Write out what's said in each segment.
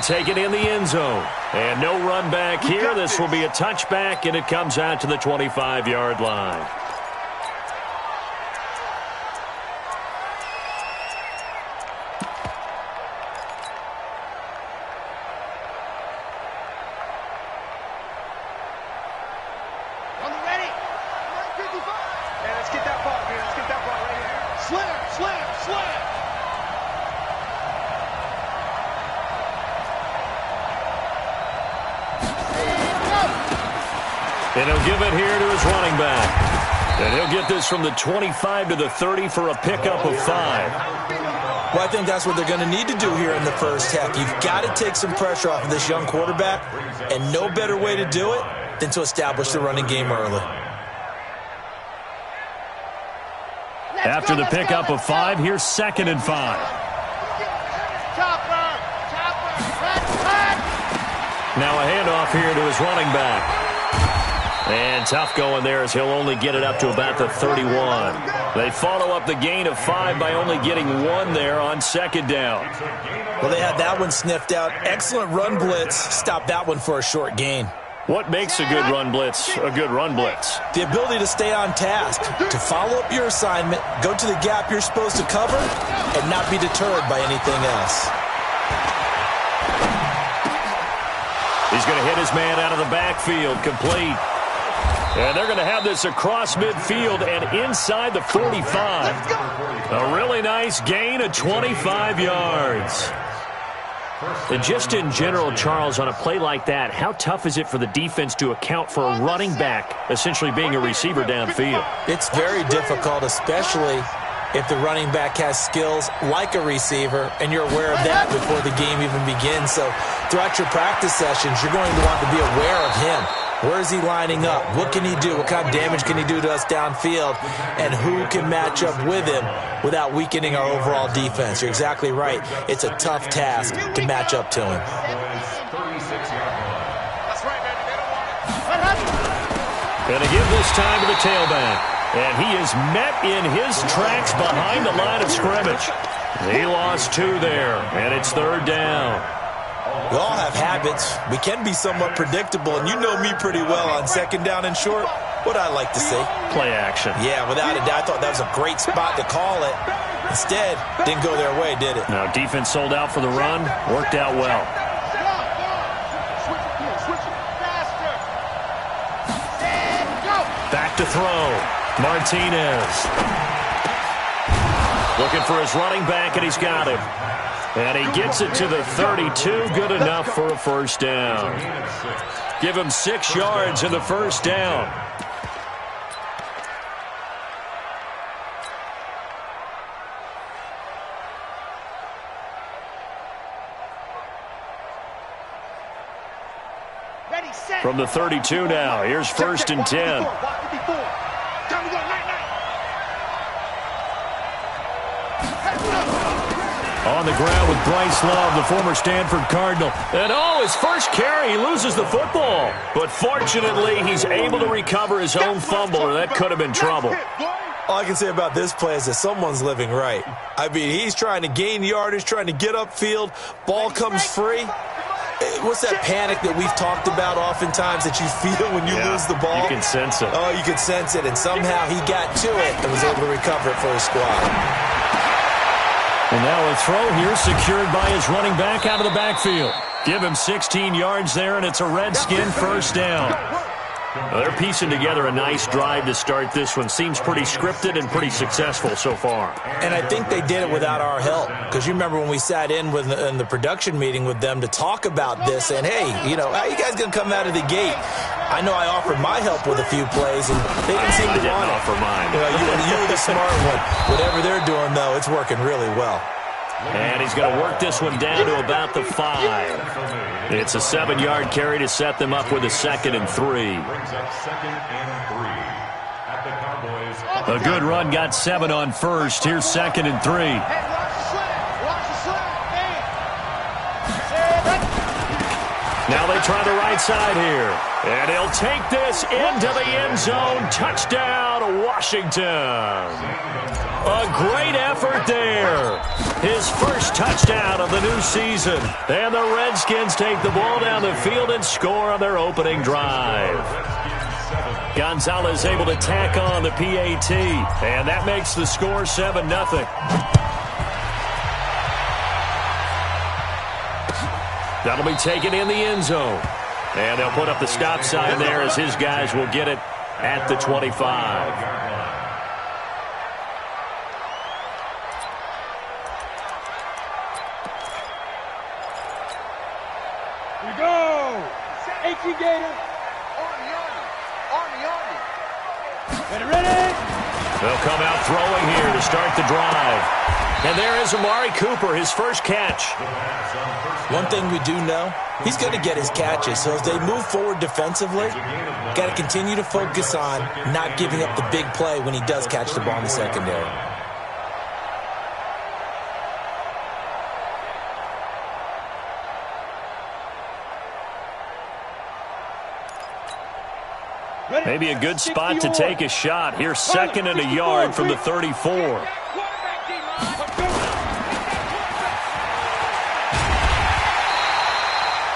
taken in the end zone. And no run back here. This will be a touchback, and it comes out to the 25-yard line. And he'll give it here to his running back. And he'll get this from the 25 to the 30 for a pickup of 5. Well, I think that's what they're going to need to do here in the first half. You've got to take some pressure off of this young quarterback, and no better way to do it than to establish the running game early. After the pickup of 5, here's 2nd and 5. Now a handoff here to his running back. And tough going there as he'll only get it up to about the 31. They follow up the gain of 5 by only getting 1 there on 2nd down. Well, they had that one sniffed out. Excellent run blitz. Stop that one for a short gain. What makes a good run blitz a good run blitz? The ability to stay on task, to follow up your assignment, go to the gap you're supposed to cover, and not be deterred by anything else. He's going to hit his man out of the backfield, complete. And they're going to have this across midfield and inside the 45. A really nice gain of 25 yards. And just in general, Charles, on a play like that, how tough is it for the defense to account for a running back essentially being a receiver downfield? It's very difficult, especially if the running back has skills like a receiver, and you're aware of that before the game even begins. So throughout your practice sessions, you're going to want to be aware of him. Where is he lining up? What can he do? What kind of damage can he do to us downfield? And who can match up with him without weakening our overall defense? You're exactly right. It's a tough task to match up to him. Going to give this time to the tailback. And he is met in his tracks behind the line of scrimmage. He lost 2 there, and it's 3rd down. We all have habits. We can be somewhat predictable, and you know me pretty well on 2nd down and short. What I like to see. Play action. Yeah, without a doubt. I thought that was a great spot to call it. Instead, didn't go their way, did it? Now, defense sold out for the run. Worked out well. Back to throw. Martinez. Looking for his running back, and he's got him. And he gets it to the 32. Good enough for a 1st down. Give him 6 yards in the 1st down. From the 32 now, here's 1st and 10. On the ground with Bryce Love, the former Stanford Cardinal. And his first carry, he loses the football. But fortunately, he's able to recover his own fumble, or that could have been trouble. All I can say about this play is that someone's living right. I mean, he's trying to gain yardage, trying to get upfield. Ball comes free. What's that panic that we've talked about oftentimes that you feel when you lose the ball? You can sense it. Oh, you can sense it. And somehow he got to it and was able to recover it for his squad. And now a throw here secured by his running back out of the backfield. Give him 16 yards there, and it's a Redskin 1st down. Well, they're piecing together a nice drive to start this one. Seems pretty scripted and pretty successful so far. And I think they did it without our help. Because you remember when we sat in the production meeting with them to talk about this, and hey, how you guys going to come out of the gate? I know I offered my help with a few plays, and they didn't seem to want it. Offer mine. You were the smart one. Whatever they're doing, though, it's working really well. And he's going to work this one down to about the 5. It's a 7-yard carry to set them up with a 2nd and 3. A good run got 7 on 1st. Here's 2nd and 3. Now they try the right side here. And he'll take this into the end zone. Touchdown, Washington. A great effort there. His first touchdown of the new season. And the Redskins take the ball down the field and score on their opening drive. Gonzalez able to tack on the PAT. And that makes the score 7-0. That'll be taken in the end zone. And they'll put up the stop sign there as his guys will get it at the 25. Here we go. H.E. Gator. Ready? They'll come out throwing here to start the drive. And there is Amari Cooper, his first catch. One thing we do know, he's going to get his catches. So as they move forward defensively, got to continue to focus on not giving up the big play when he does catch the ball in the secondary. Maybe a good spot to take a shot. Here's 2nd and a yard from the 34.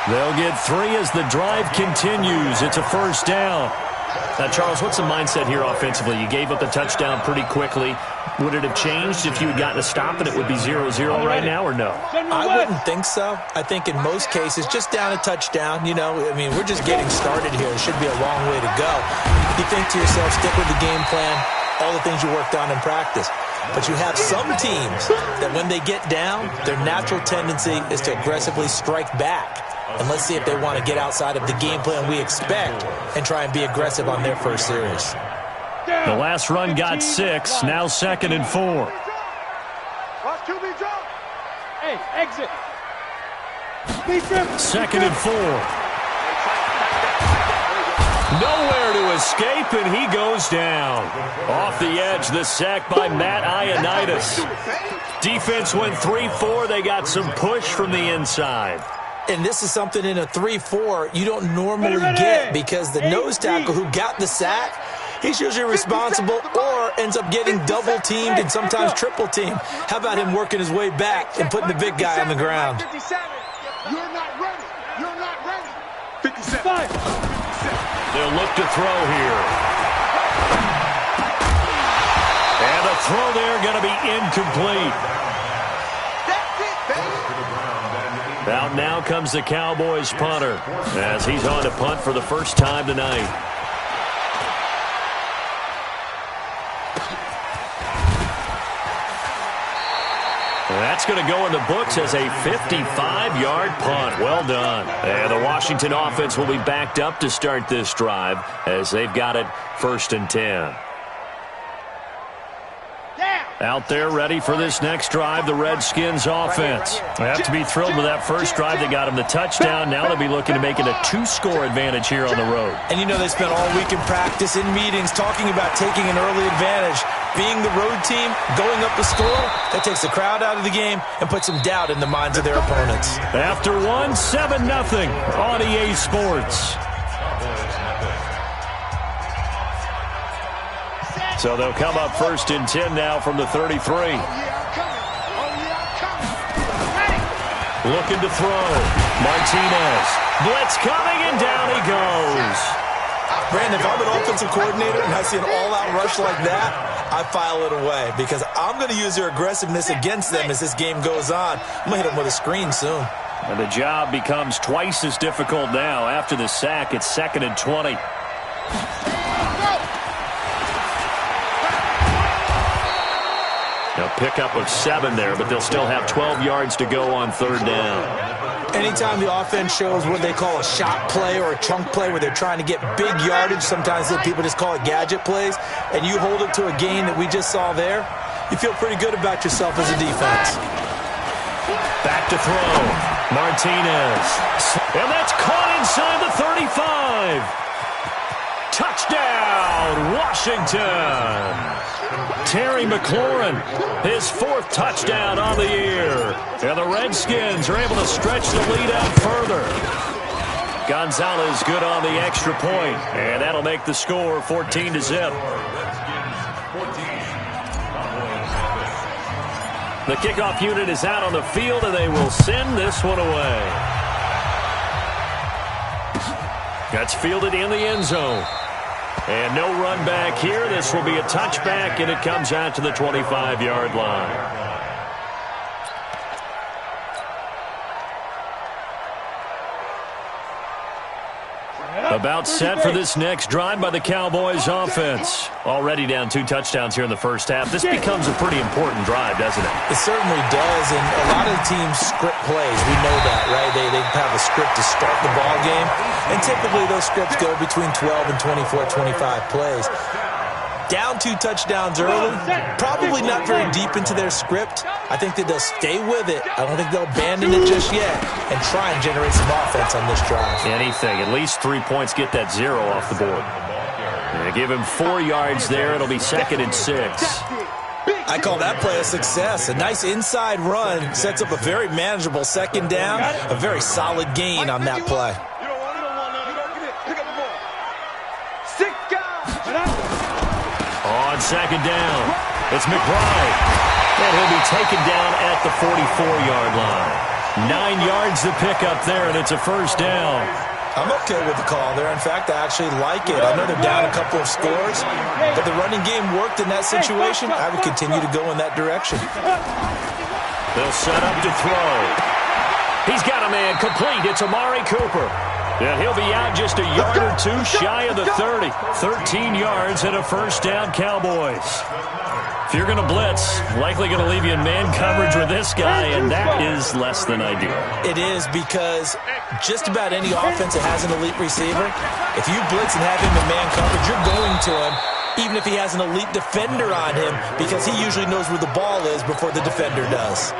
They'll get 3 as the drive continues. It's a first down. Now, Charles, what's the mindset here offensively? You gave up the touchdown pretty quickly. Would it have changed if you had gotten a stop and it would be 0-0 right now, or no? I wouldn't think so. I think in most cases, just down a touchdown, you know, I mean, we're just getting started here. It should be a long way to go. You think to yourself, stick with the game plan, all the things you worked on in practice. But you have some teams that when they get down, their natural tendency is to aggressively strike back. And let's see if they want to get outside of the game plan we expect and try and be aggressive on their first series. The last run got 6, now 2nd and 4. Hey, exit. 2nd and 4. Nowhere to escape, and he goes down. Off the edge, the sack by Matt Ioannidis. Defense went 3-4. They got some push from the inside. And this is something in a 3-4 you don't normally get because the nose tackle who got the sack, he's usually responsible or ends up getting double-teamed and sometimes triple-teamed. How about him working his way back and putting the big guy on the ground? You're not ready. You're not ready. 57. They'll look to throw here. And the throw there going to be incomplete. Out now comes the Cowboys punter as he's on to punt for the first time tonight. That's going to go in the books as a 55-yard punt. Well done. And the Washington offense will be backed up to start this drive as they've got it 1st and 10. Out there ready for this next drive, the Redskins offense. They have to be thrilled with that first drive. They got him the touchdown. Now they'll be looking to make it a 2-score advantage here on the road. And you know they spent all week in practice, in meetings, talking about taking an early advantage. Being the road team, going up a score, that takes the crowd out of the game and puts some doubt in the minds of their opponents. After 7-0 on EA Sports. So they'll come up 1st and 10 now from the 33. Looking to throw. Martinez. Blitz coming, and down he goes. Brandon, if I'm an offensive coordinator and I see an all-out rush like that, I file it away because I'm going to use their aggressiveness against them as this game goes on. I'm going to hit them with a screen soon. And the job becomes twice as difficult now. After the sack, it's 2nd and 20. Now pickup of 7 there, but they'll still have 12 yards to go on 3rd down. Anytime the offense shows what they call a shot play or a chunk play where they're trying to get big yardage, sometimes people just call it gadget plays, and you hold it to a gain that we just saw there, you feel pretty good about yourself as a defense. Back to throw. Martinez. And that's caught inside the 35. Touchdown, Washington. Terry McLaurin, his 4th touchdown on the year. And the Redskins are able to stretch the lead out further. Gonzalez good on the extra point, and that'll make the score 14-0. The kickoff unit is out on the field, and they will send this one away. That's fielded in the end zone. And no run back here. This will be a touchback, and it comes out to the 25-yard line. About set for this next drive by the Cowboys offense. Already down 2 touchdowns here in the first half. This becomes a pretty important drive, doesn't it? It certainly does, and a lot of the teams script plays. We know that, right? They have a script to start the ball game, and typically those scripts go between 12 and 24, 25 plays. Down 2 touchdowns early, probably not very deep into their script. I think that they'll stay with it. I don't think they'll abandon it just yet and try and generate some offense on this drive. Anything. At least 3 points, get that 0 off the board. Give him 4 yards there. It'll be 2nd and 6. I call that play a success. A nice inside run sets up a very manageable 2nd down. A very solid gain on that play. On 2nd down, it's McBride. And he'll be taken down at the 44-yard line. 9 yards to pick up there, and it's a 1st down. I'm okay with the call there. In fact, I actually like it. I know they're down a couple of scores, but the running game worked in that situation. I would continue to go in that direction. They'll set up to throw. He's got a man complete. It's Amari Cooper. And he'll be out just a yard or 2 shy of the 30. 13 yards and a 1st down, Cowboys. If you're going to blitz, likely going to leave you in man coverage with this guy, and that is less than ideal. It is, because just about any offense that has an elite receiver, if you blitz and have him in man coverage, you're going to him, even if he has an elite defender on him, because he usually knows where the ball is before the defender does.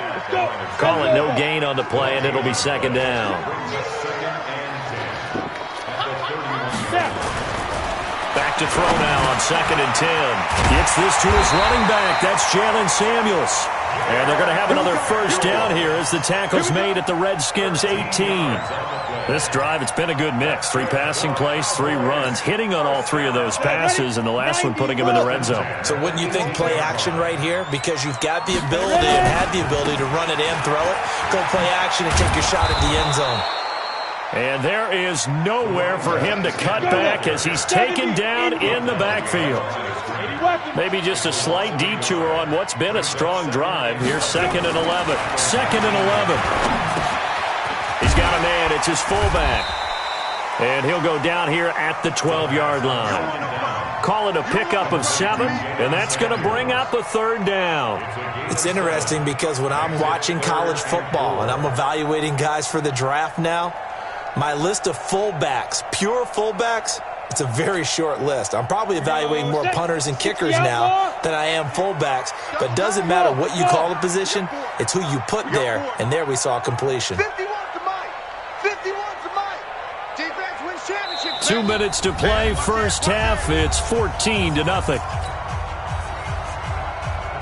Call it no gain on the play, and it'll be 2nd down. Back to throw now on 2nd and 10. Gets this to his running back. That's Jalen Samuels. And they're going to have another 1st down here as the tackle's made at the Redskins' 18. This drive, it's been a good mix. 3 passing plays, 3 runs, hitting on all 3 of those passes, and the last one putting him in the red zone. So wouldn't you think play action right here? Because you've got the ability and had the ability to run it and throw it. Go play action and take your shot at the end zone. And there is nowhere for him to cut back as he's taken down in the backfield. Maybe just a slight detour on what's been a strong drive. Here's 2nd and 11. 2nd and 11. He's got a man. It's his fullback. And he'll go down here at the 12-yard line. Call it a pickup of 7, and that's going to bring up a 3rd down. It's interesting because when I'm watching college football and I'm evaluating guys for the draft now, my list of fullbacks, pure fullbacks, it's a very short list. I'm probably evaluating more punters and kickers now than I am fullbacks. But it doesn't matter what you call the position. It's who you put there. And there we saw completion. 2 minutes to play, 1st half. It's 14-0.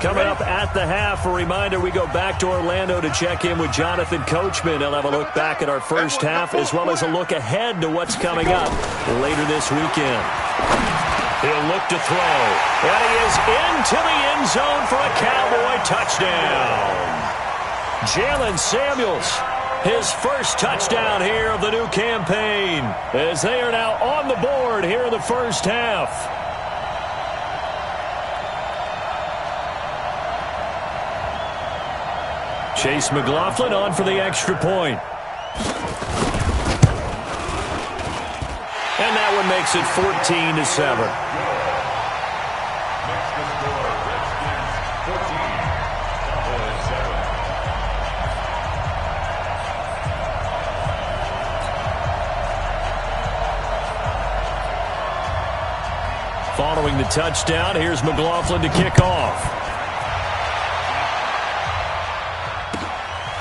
Coming up at the half, a reminder, we go back to Orlando to check in with Jonathan Coachman. He'll have a look back at our 1st half as well as a look ahead to what's coming up later this weekend. He'll look to throw, and he is into the end zone for a Cowboy touchdown. Jalen Samuels, his 1st touchdown here of the new campaign, as they are now on the board here in the 1st half. Chase McLaughlin on for the extra point. And that one makes it 14-7. Following the touchdown, here's McLaughlin to kick off.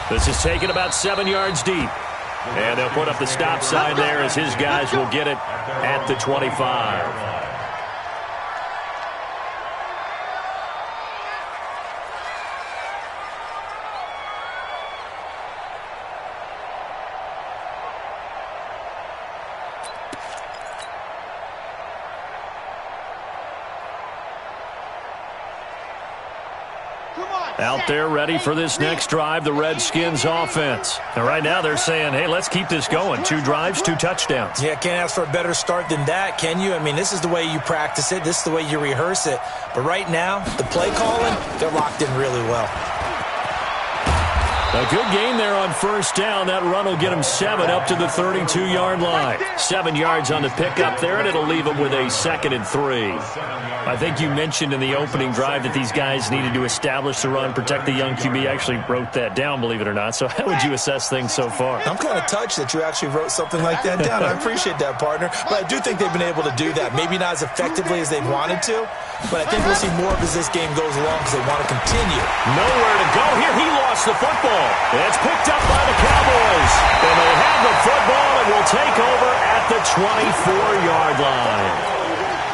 This is taken about 7 yards deep. And they'll put up the stop sign there as his guys will get it at the 25. Out there ready for this next drive, the Redskins offense. And right now they're saying, hey, let's keep this going. 2 drives, 2 touchdowns. Yeah, can't ask for a better start than that, can you? I mean, this is the way you practice it. This is the way you rehearse it. But right now, the play calling, they're locked in really well. A good game there on first down. That run will get him 7 up to the 32-yard line. 7 yards on the pickup there, and it'll leave him with a 2nd and 3. I think you mentioned in the opening drive that these guys needed to establish the run, protect the young QB. I actually wrote that down, believe it or not. So how would you assess things so far? I'm kind of touched that you actually wrote something like that down. I appreciate that, partner. But I do think they've been able to do that. Maybe not as effectively as they wanted to, but I think we'll see more of as this game goes along because they want to continue. Nowhere to go here. He lost the football. It's picked up by the Cowboys. And they have the football and will take over at the 24-yard line.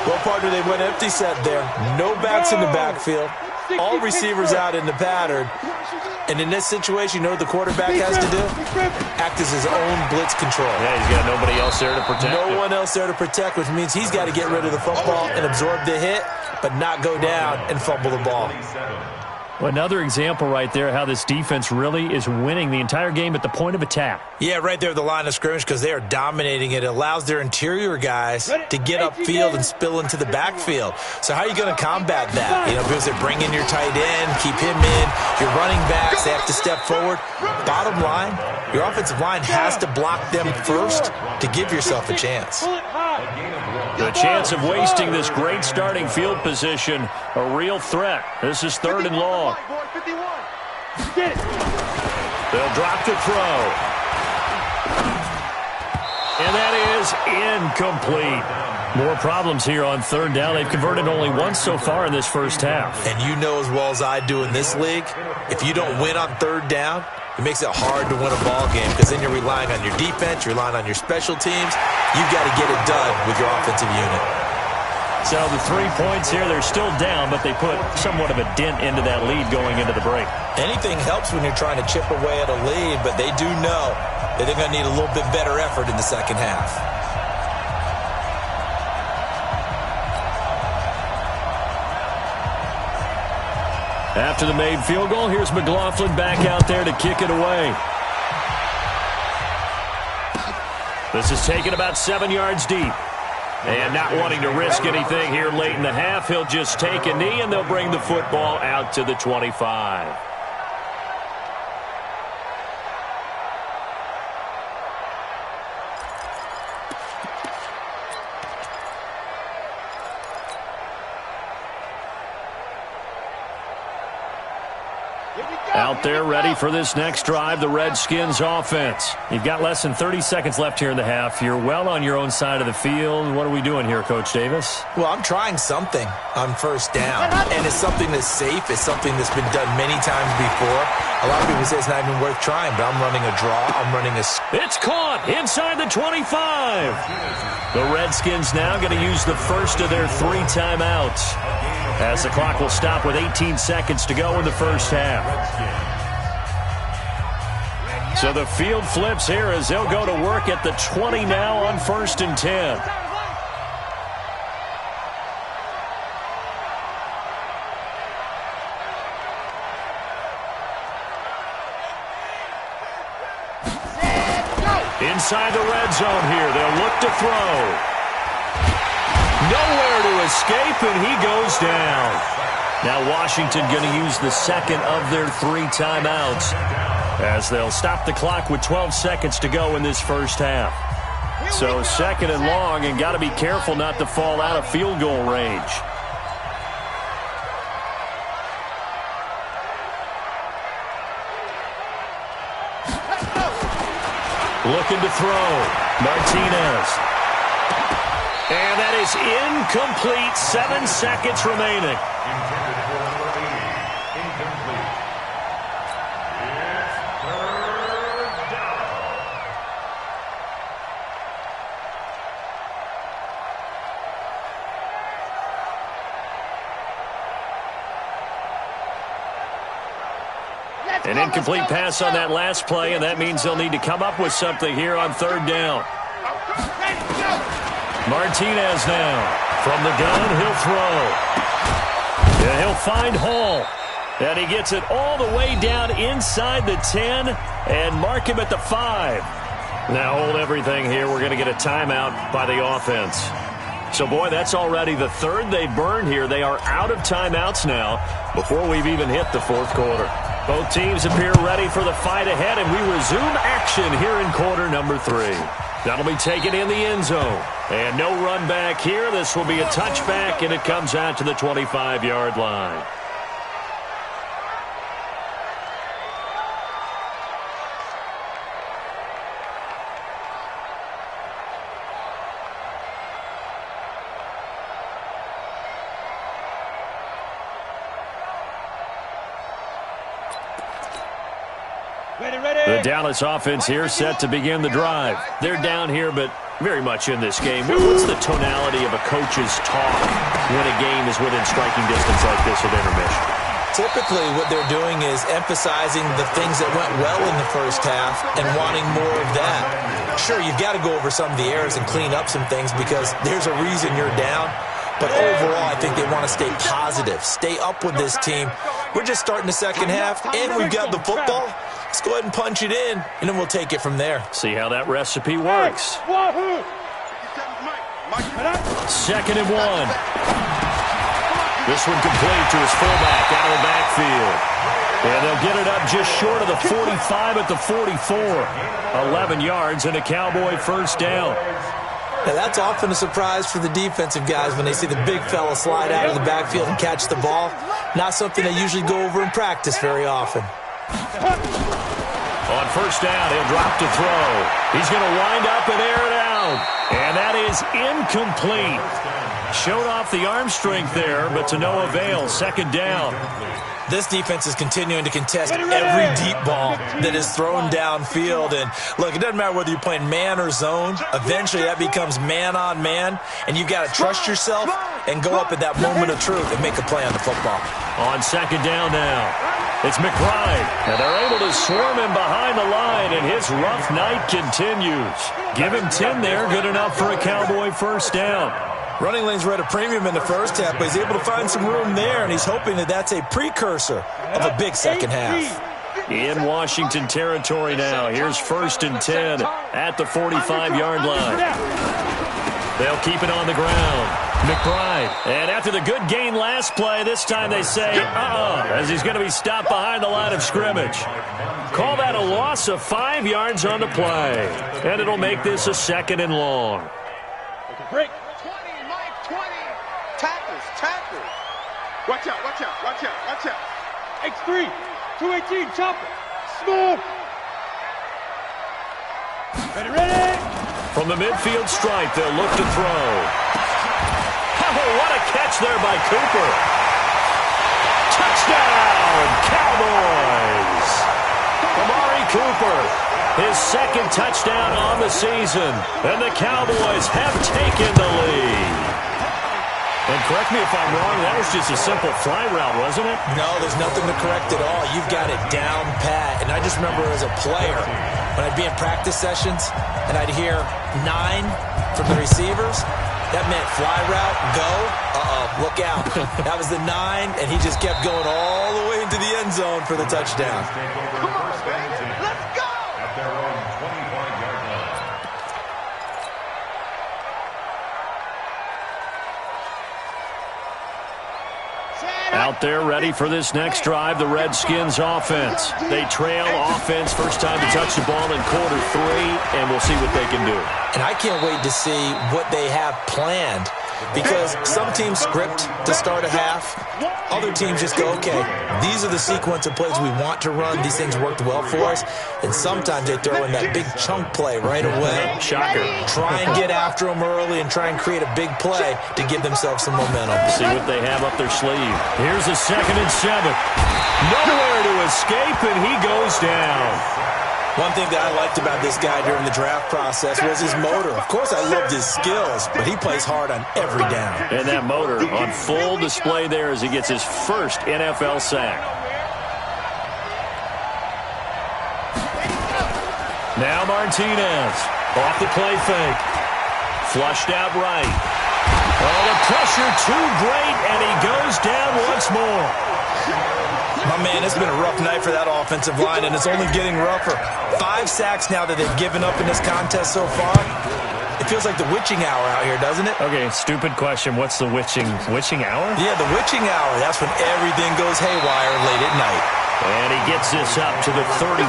Well, partner, they went empty set there. No backs in the backfield. All receivers out in the pattern. And in this situation, you know what the quarterback has to do? Act as his own blitz control. Yeah, he's got nobody else there to protect him. No one else there to protect, which means he's got to get rid of the football and absorb the hit, but not go down and fumble the ball. Well, another example right there how this defense really is winning the entire game at the point of attack. Yeah, right there at the line of scrimmage because they are dominating it. It allows their interior guys to get upfield and spill into the backfield. So how are you going to combat that? You know, because they bring in your tight end, keep him in. Your running backs, they have to step forward. Bottom line, your offensive line has to block them first to give yourself a chance. The chance of wasting this great starting field position, a real threat. This is 3rd and long. They'll drop to throw. And that is incomplete. More problems here on 3rd down. They've converted only once so far in this first half. And you know as well as I do in this league, if you don't win on 3rd down, it makes it hard to win a ball game because then you're relying on your defense, you're relying on your special teams. You've got to get it done with your offensive unit. So the 3 points here, they're still down, but they put somewhat of a dent into that lead going into the break. Anything helps when you're trying to chip away at a lead, but they do know that they're going to need a little bit better effort in the second half. After the made field goal, here's McLaughlin back out there to kick it away. This is taken about 7 yards deep. And not wanting to risk anything here late in the half, he'll just take a knee, and they'll bring the football out to the 25. Out there ready for this next drive, the Redskins offense. You've got less than 30 seconds left here in the half. You're well on your own side of the field. What are we doing here, Coach Davis? Well, I'm trying something on first down, and it's something that's safe. It's something that's been done many times before. A lot of people say it's not even worth trying, but I'm running a draw. I'm running a... It's caught inside the 25. The Redskins now going to use the first of their 3 timeouts, as the clock will stop with 18 seconds to go in the first half. So the field flips here as they'll go to work at the 20 now on 1st and 10. Inside the red zone here, they'll look to throw. Nowhere to escape, and he goes down. Now Washington going to use the second of their 3 timeouts, as they'll stop the clock with 12 seconds to go in this first half. So 2nd and long, and got to be careful not to fall out of field goal range. Looking to throw. Martinez. And that is incomplete. 7 seconds remaining. An incomplete pass on that last play, and that means they'll need to come up with something here on 3rd down. Martinez now. From the gun, he'll throw. And he'll find Hall. And he gets it all the way down inside the 10 and mark him at the 5. Now hold everything here. We're going to get a timeout by the offense. So, boy, that's already the third they burned here. They are out of timeouts now before we've even hit the fourth quarter. Both teams appear ready for the fight ahead, and we resume action here in quarter number 3. That'll be taken in the end zone. And no run back here. This will be a touchback, and it comes out to the 25-yard line. The Dallas offense here set to begin the drive. They're down here, but very much in this game. What's the tonality of a coach's talk when a game is within striking distance like this at intermission? Typically, what they're doing is emphasizing the things that went well in the first half and wanting more of that. Sure, you've got to go over some of the errors and clean up some things because there's a reason you're down. But overall, I think they want to stay positive, stay up with this team. We're just starting the second half, and we've got the football. Let's go ahead and punch it in, and then we'll take it from there. See how that recipe works. 2nd and 1. This one complete to his fullback out of the backfield. And they'll get it up just short of the 45 at the 44. 11 yards and a Cowboy first down. Now, that's often a surprise for the defensive guys when they see the big fella slide out of the backfield and catch the ball. Not something they usually go over in practice very often. On first down, he'll drop to throw. He's going to wind up and air it out. And that is incomplete. Showed off the arm strength there, but to no avail. 2nd down. This defense is continuing to contest every deep ball that is thrown downfield. And, look, it doesn't matter whether you're playing man or zone. Eventually, that becomes man-on-man, and you've got to trust yourself and go up at that moment of truth and make a play on the football. On 2nd down now, it's McBride. And they're able to swarm him behind the line, and his rough night continues. Give him 10 there, good enough for a Cowboy first down. Running lanes were at a premium in the first half, but he's able to find some room there, and he's hoping that that's a precursor of a big second half. In Washington territory now. Here's 1st and 10 at the 45-yard line. They'll keep it on the ground. McBride. And after the good gain last play, this time they say, as he's going to be stopped behind the line of scrimmage. Call that a loss of 5 yards on the play. And it'll make this a 2nd and long. Break. 20. Tackles. Watch out. X3, 218, chopper. Smoke. Ready. From the midfield stripe, they'll look to throw. Oh, what a catch there by Cooper. Touchdown, Cowboys. Amari Cooper, his 2nd touchdown on the season. And the Cowboys have taken the lead. And correct me if I'm wrong, that was just a simple fly route, wasn't it? No, there's nothing to correct at all. You've got it down pat. And I just remember as a player, when I'd be in practice sessions and I'd hear 9 from the receivers, that meant fly route, go, look out. That was the 9, and he just kept going all the way into the end zone for the touchdown. Come on, baby. Let's go. At their own 25-yard line. Out there ready for this next drive, the Redskins offense. They trail offense, first time to touch the ball in quarter 3, and we'll see what they can do. And I can't wait to see what they have planned, because some teams script to start a half. Other teams just go, okay, these are the sequence of plays we want to run. These things worked well for us. And sometimes they throw in that big chunk play right away. Shocker. Try and get after them early and try and create a big play to give themselves some momentum. See what they have up their sleeve. Here's a 2nd and 7. Nowhere to escape, and he goes down. One thing that I liked about this guy during the draft process was his motor. Of course, I loved his skills, but he plays hard on every down. And that motor on full display there as he gets his first NFL sack. Now Martinez off the play fake. Flushed out right. Oh, the pressure too great, and he goes down once more. My man, it's been a rough night for that offensive line, and it's only getting rougher. 5 sacks now that they've given up in this contest so far. It feels like the witching hour out here, doesn't it? Okay, stupid question. What's the witching hour? Yeah, the witching hour. That's when everything goes haywire late at night. And he gets this up to the 34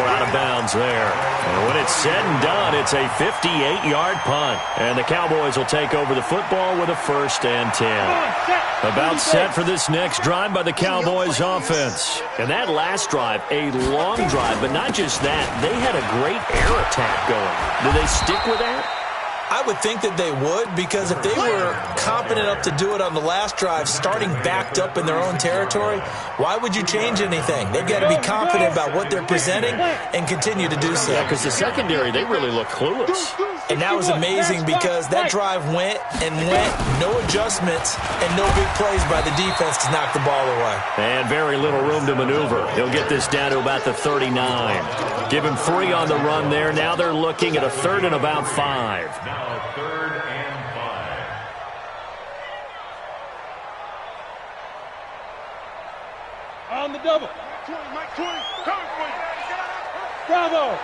out of bounds there. And when it's said and done, it's a 58-yard punt. And the Cowboys will take over the football with a 1st and 10. About set for this next drive by the Cowboys offense. And that last drive, a long drive, but not just that. They had a great air attack going. Do they stick with that? I would think that they would, because if they were competent enough to do it on the last drive, starting backed up in their own territory, why would you change anything? They've got to be confident about what they're presenting and continue to do so. Yeah, because the secondary, they really look clueless. And that was amazing because that drive went and went, no adjustments, and no big plays by the defense to knock the ball away. And very little room to maneuver. He'll get this down to about the 39. Give him 3 on the run there. Now they're looking at a 3rd and about 5. Now 3rd and 5. On the double. Mike 20. Coming for you. Bravo.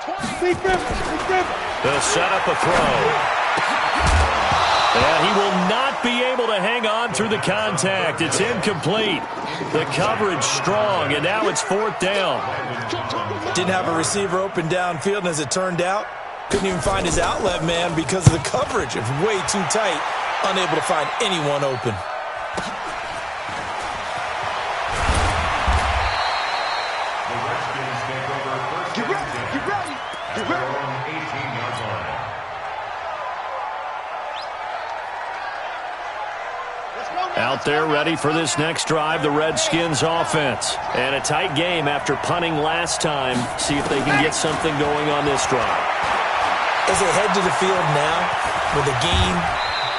To set up a throw. And he will not be able to hang on through the contact. It's incomplete. The coverage strong, and now it's 4th down. Didn't have a receiver open downfield, and as it turned out, couldn't even find his outlet man because of the coverage. It was way too tight, unable to find anyone open. Out there ready for this next drive, the Redskins offense. And a tight game after punting last time. See if they can get something going on this drive. As they head to the field now, with the game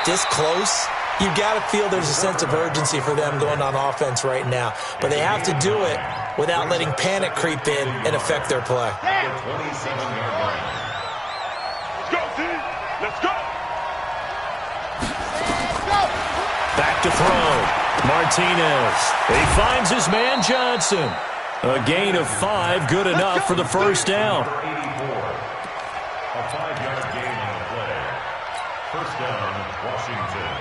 this close, you got to feel there's a sense of urgency for them going on offense right now. But they have to do it without letting panic creep in and affect their play. Let's go, team. Let's go. Back to throw. Martinez. He finds his man Johnson. A gain of 5, good enough for the 1st down. A 5-yard gain on the play. 1st down, Washington.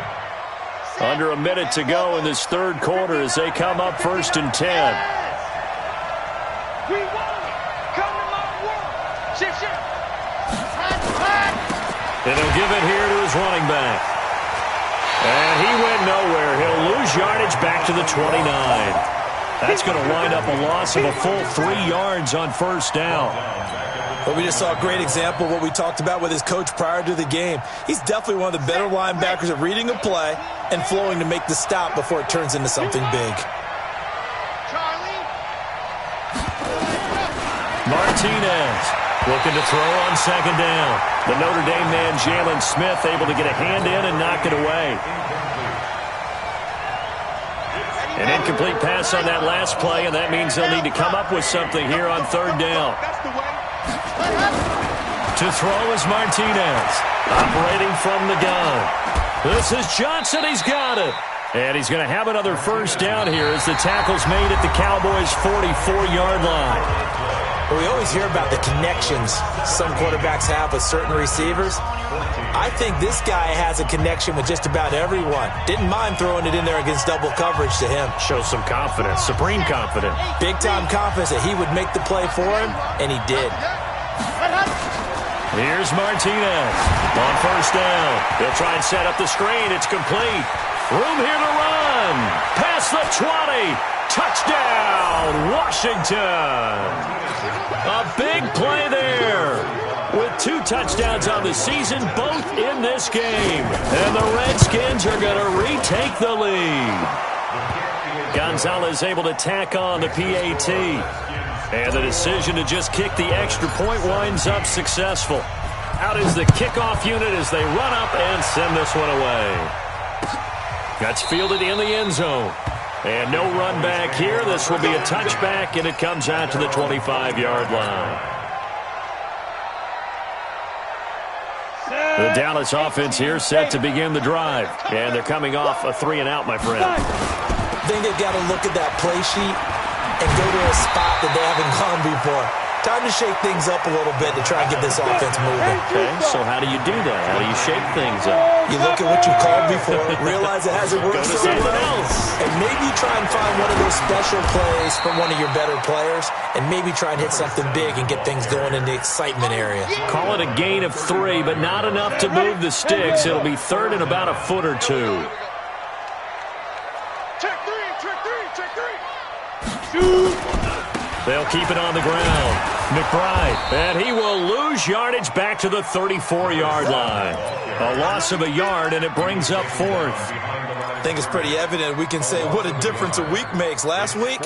Under a minute to go in this 3rd quarter as they come up 1st and 10. We won it. Come to my world. Shit. And he'll give it here to his running back. And he went nowhere. He'll lose yardage back to the 29. That's going to wind up a loss of a full 3 yards on 1st down. But we just saw a great example of what we talked about with his coach prior to the game. He's definitely one of the better linebackers at reading a play and flowing to make the stop before it turns into something big. Martinez looking to throw on 2nd down. The Notre Dame man, Jalen Smith, able to get a hand in and knock it away. An incomplete pass on that last play, and that means they'll need to come up with something here on 3rd down. To throw is Martinez, operating from the gun. This is Johnson. He's got it. And he's going to have another 1st down here as the tackle's made at the Cowboys' 44-yard line. Well, we always hear about the connections some quarterbacks have with certain receivers. I think this guy has a connection with just about everyone. Didn't mind throwing it in there against double coverage to him. Shows some confidence, supreme confidence. Big-time confidence that he would make the play for him, and he did. Here's Martinez on 1st down. They'll try and set up the screen. It's complete. Room here to run. Past the 20. Touchdown, Washington. A big play there. With 2 touchdowns on the season, both in this game. And the Redskins are going to retake the lead. Gonzalez able to tack on the PAT. And the decision to just kick the extra point winds up successful. Out is the kickoff unit as they run up and send this one away. That's fielded in the end zone. And no run back here. This will be a touchback, and it comes out to the 25-yard line. The Dallas offense here set to begin the drive. And they're coming off a 3-and-out, my friend. I think they've got to look at that play sheet and go to a spot that they haven't gone before. Time to shake things up a little bit to try and get this offense moving. Okay, so how do you do that? How do you shake things up? You look at what you called before, realize it hasn't worked so well, and maybe try and find one of those special plays from one of your better players, and maybe try and hit something big and get things going in the excitement area. Call it a gain of 3, but not enough to move the sticks. It'll be third and about a foot or two. Check three, check three. Shoot. They'll keep it on the ground. McBride, and he will lose yardage back to the 34-yard line. A loss of a yard, and it brings up fourth. I think it's pretty evident we can say what a difference a week makes. Last week,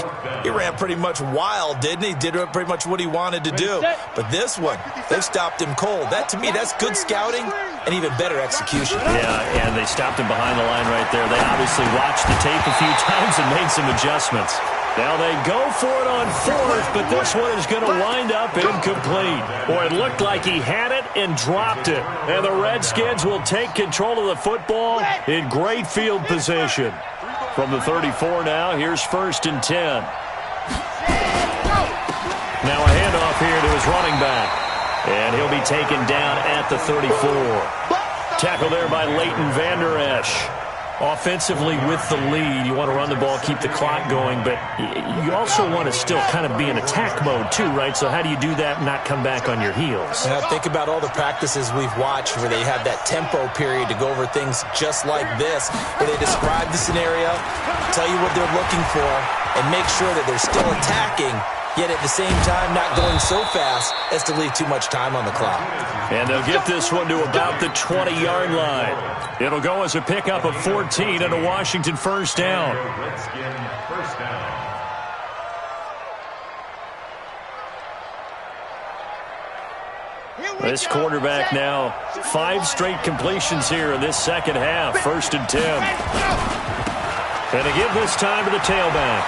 he ran pretty much wild, didn't he? Did pretty much what he wanted to do. But this one, they stopped him cold. That, to me, that's good scouting and even better execution. Yeah, and they stopped him behind the line right there. They obviously watched the tape a few times and made some adjustments. Now they go for it on fourth, but this one is going to wind up incomplete. Boy, it looked like he had it and dropped it. And the Redskins will take control of the football in great field position. From the 34 now, here's 1st and 10. Now a handoff here to his running back. And he'll be taken down at the 34. Tackle there by Leighton Vander Esch. Offensively with the lead, you want to run the ball, keep the clock going, but you also want to still kind of be in attack mode too, right? So how do you do that and not come back on your heels? Yeah, think about all the practices we've watched where they have that tempo period to go over things just like this, where they describe the scenario, tell you what they're looking for, and make sure that they're still attacking, yet at the same time not going so fast as to leave too much time on the clock. And they'll get this one to about the 20-yard line. It'll go as a pickup of 14 and a Washington first down. This quarterback now 5 straight completions here in this second half. 1st and 10. And to give this time to the tailback.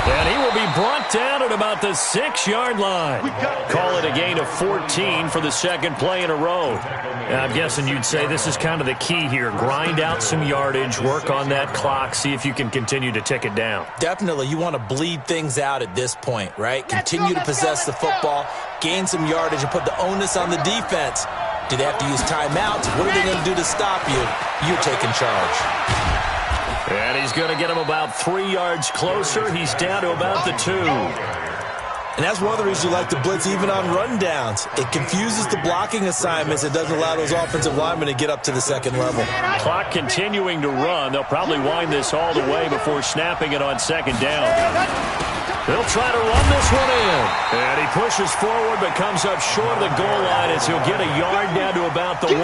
And he will be brought down at about the 6-yard line. Call it a gain of 14 for the second play in a row. And I'm guessing you'd say this is kind of the key here. Grind out some yardage, work on that clock, see if you can continue to tick it down. Definitely, you want to bleed things out at this point, right? Continue to possess the football, gain some yardage, and put the onus on the defense. Do they have to use timeouts? What are they going to do to stop you? You're taking charge. And he's going to get him about 3 yards closer. He's down to about the 2. And that's one of the reasons you like to blitz even on rundowns. It confuses the blocking assignments. It doesn't allow those offensive linemen to get up to the second level. Clock continuing to run. They'll probably wind this all the way before snapping it on second down. They'll try to run this one in. And he pushes forward but comes up short of the goal line as he'll get a yard down to about the 1.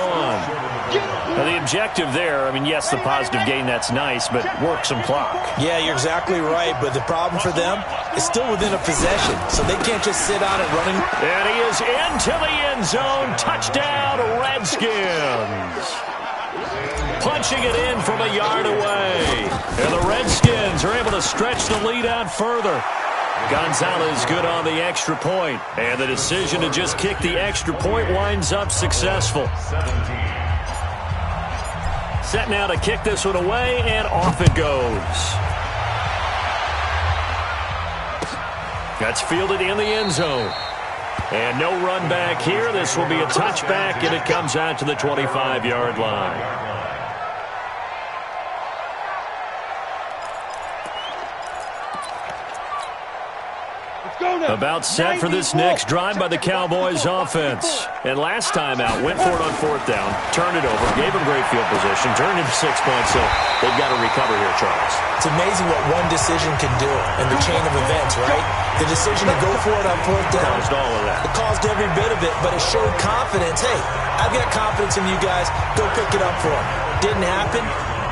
Now, the objective there, I mean, yes, the positive gain, that's nice, but work some clock. Yeah, you're exactly right, but the problem for them is still within a possession, so they can't just sit on it running. And he is into the end zone. Touchdown, Redskins. Punching it in from a yard away. And the Redskins are able to stretch the lead out further. Gonzalez good on the extra point. And the decision to just kick the extra point winds up successful. Set now to kick this one away, and off it goes. That's fielded in the end zone. And no run back here. This will be a touchback, and it comes out to the 25-yard line. About set for this next drive by the Cowboys offense. And last time out, went for it on 4th down, turned it over, gave them great field position, turned into 6 points, so they've got to recover here, Charles. It's amazing what one decision can do in the chain of events, right? The decision to go for it on 4th down. Caused all of that. It caused every bit of it, but it showed confidence. Hey, I've got confidence in you guys. Go pick it up for them. Didn't happen.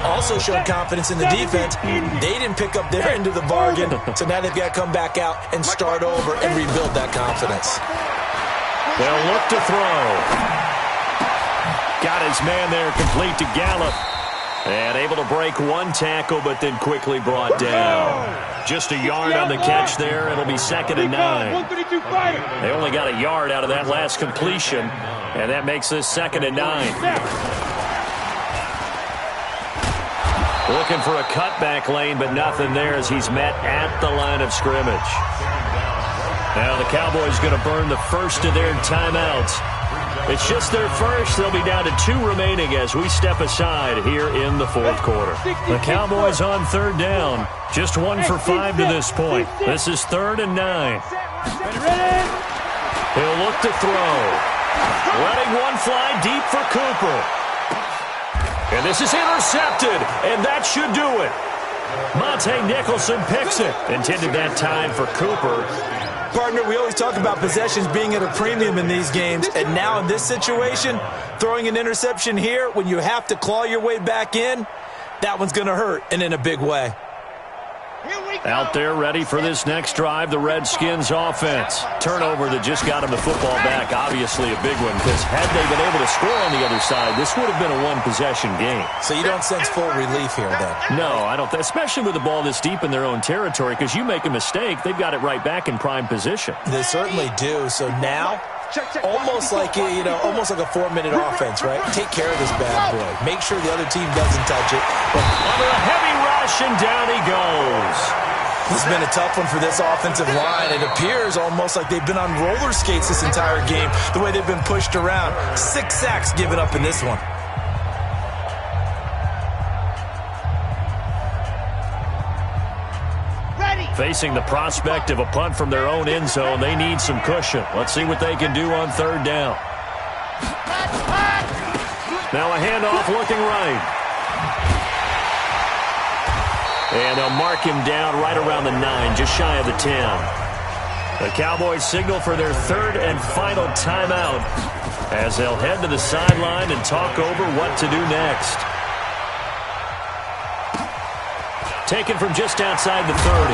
Also showed confidence in the defense. They didn't pick up their end of the bargain, so now they've got to come back out and start over and rebuild that confidence. They'll look to throw. Got his man there complete to Gallup. And able to break one tackle, but then quickly brought down. Just a yard on the catch there. It'll be 2nd and 9. They only got a yard out of that last completion, and that makes this 2nd and 9. Looking for a cutback lane, but nothing there as he's met at the line of scrimmage. Now the Cowboys going to burn the first of their timeouts. It's just their first. They'll be down to 2 remaining as we step aside here in the fourth quarter. The Cowboys on third down. Just 1 for 5 to this point. This is 3rd and 9. He'll look to throw. Letting one fly deep for Cooper. And this is intercepted, and that should do it. Monte Nicholson picks it. Intended that time for Cooper. Partner, we always talk about possessions being at a premium in these games, and now in this situation, throwing an interception here when you have to claw your way back in, that one's going to hurt, and in a big way. Out there ready for this next drive, the Redskins offense. Turnover that just got him the football back, obviously a big one, because had they been able to score on the other side, this would have been a one-possession game. So you don't sense full relief here, then? No, I don't, especially with the ball this deep in their own territory, because you make a mistake, they've got it right back in prime position. They certainly do. So now, almost like almost like a 4-minute offense, right? Take care of this bad boy. Make sure the other team doesn't touch it. Under a heavy rush, and down he goes. This has been a tough one for this offensive line. It appears almost like they've been on roller skates this entire game, the way they've been pushed around. 6 sacks given up in this one. Facing the prospect of a punt from their own end zone, they need some cushion. Let's see what they can do on 3rd down. Now a handoff looking right. And they'll mark him down right around the 9, just shy of the 10. The Cowboys signal for their 3rd and final timeout as they'll head to the sideline and talk over what to do next. Taken from just outside the 30.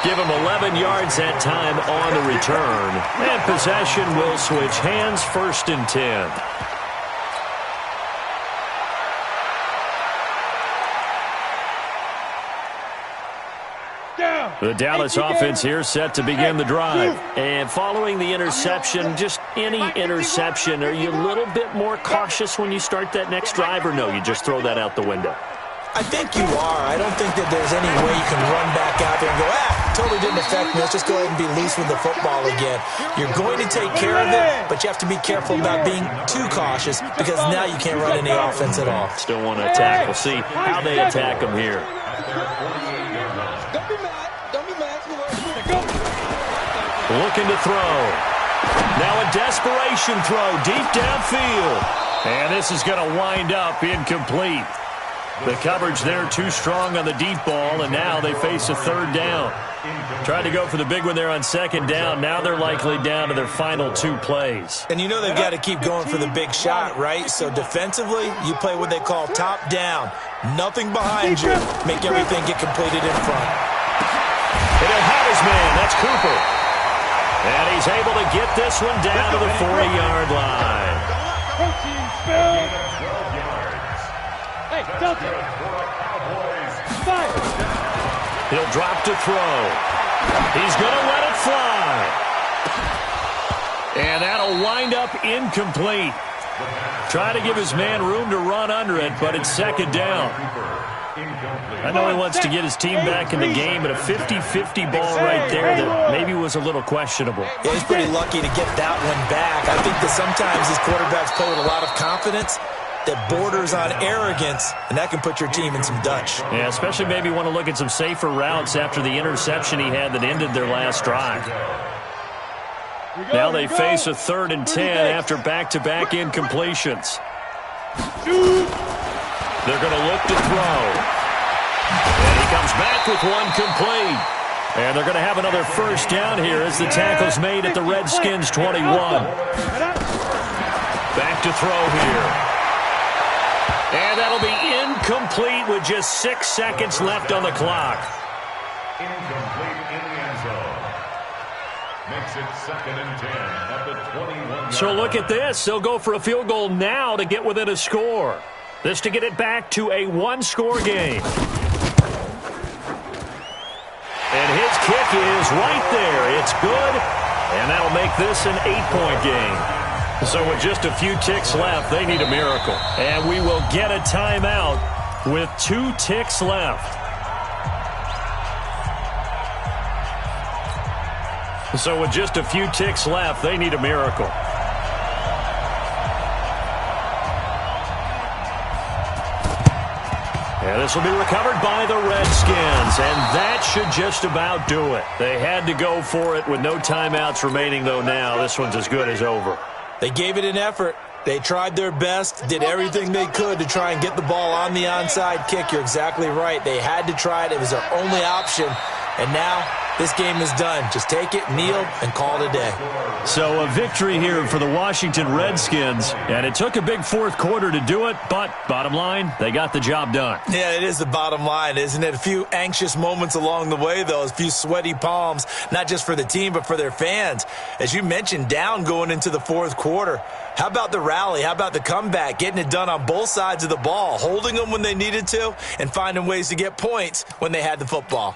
Give him 11 yards that time on the return. And possession will switch hands, 1st and 10. The Dallas offense here set to begin the drive. And following the interception, just any interception, are you a little bit more cautious when you start that next drive, or no, you just throw that out the window? I think you are. I don't think that there's any way you can run back out there and go, totally didn't affect me. Let's just go ahead and be loose with the football again. You're going to take care of it, but you have to be careful about being too cautious because now you can't run any offense at all. Still want to attack. We'll see how they attack them here. Looking to throw. Now a desperation throw deep downfield. And this is going to wind up incomplete. The coverage there too strong on the deep ball, and now they face a 3rd down. Tried to go for the big one there on 2nd down. Now they're likely down to their final 2 plays. And you know they've got to keep going for the big shot, right? So defensively, you play what they call top down. Nothing behind you. Make everything get completed in front. And he'll have his man. That's Cooper. And he's able to get this one down to the 40-yard line. He'll drop to throw. He's going to let it fly. And that'll wind up incomplete. Try to give his man room to run under it, but it's 2nd down. I know he wants to get his team back in the game, but a 50-50 ball right there that maybe was a little questionable. Yeah, he's pretty lucky to get that one back. I think that sometimes these quarterbacks play with a lot of confidence that borders on arrogance, and that can put your team in some Dutch. Yeah, especially maybe want to look at some safer routes after the interception he had that ended their last drive. Now they face a 3rd and 10 after back-to-back incompletions. They're going to look to throw. And he comes back with one complete. And they're going to have another 1st down here as the tackle's made at the Redskins' 21. Back to throw here. And that'll be incomplete with just 6 seconds left on the clock. Incomplete in the end zone. Makes it 2nd and 10 at the 21. So look at this. They'll go for a field goal now to get within a score. This to get it back to a 1-score game. And his kick is right there. It's good. And that'll make this an 8-point game. So with just a few ticks left, they need a miracle. And we will get a timeout with 2 ticks left. So with just a few ticks left, they need a miracle. And this will be recovered by the Redskins, and that should just about do it. They had to go for it with no timeouts remaining, though now this one's as good as over. They gave it an effort. They tried their best, did everything they could to try and get the ball on the onside kick. You're exactly right. They had to try it. It was their only option. And now this game is done. Just take it, kneel, and call it a day. So a victory here for the Washington Redskins. And it took a big fourth quarter to do it, but bottom line, they got the job done. Yeah, it is the bottom line, isn't it? A few anxious moments along the way, though. A few sweaty palms, not just for the team, but for their fans. As you mentioned, down going into the fourth quarter. How about the rally? How about the comeback? Getting it done on both sides of the ball, holding them when they needed to, and finding ways to get points when they had the football.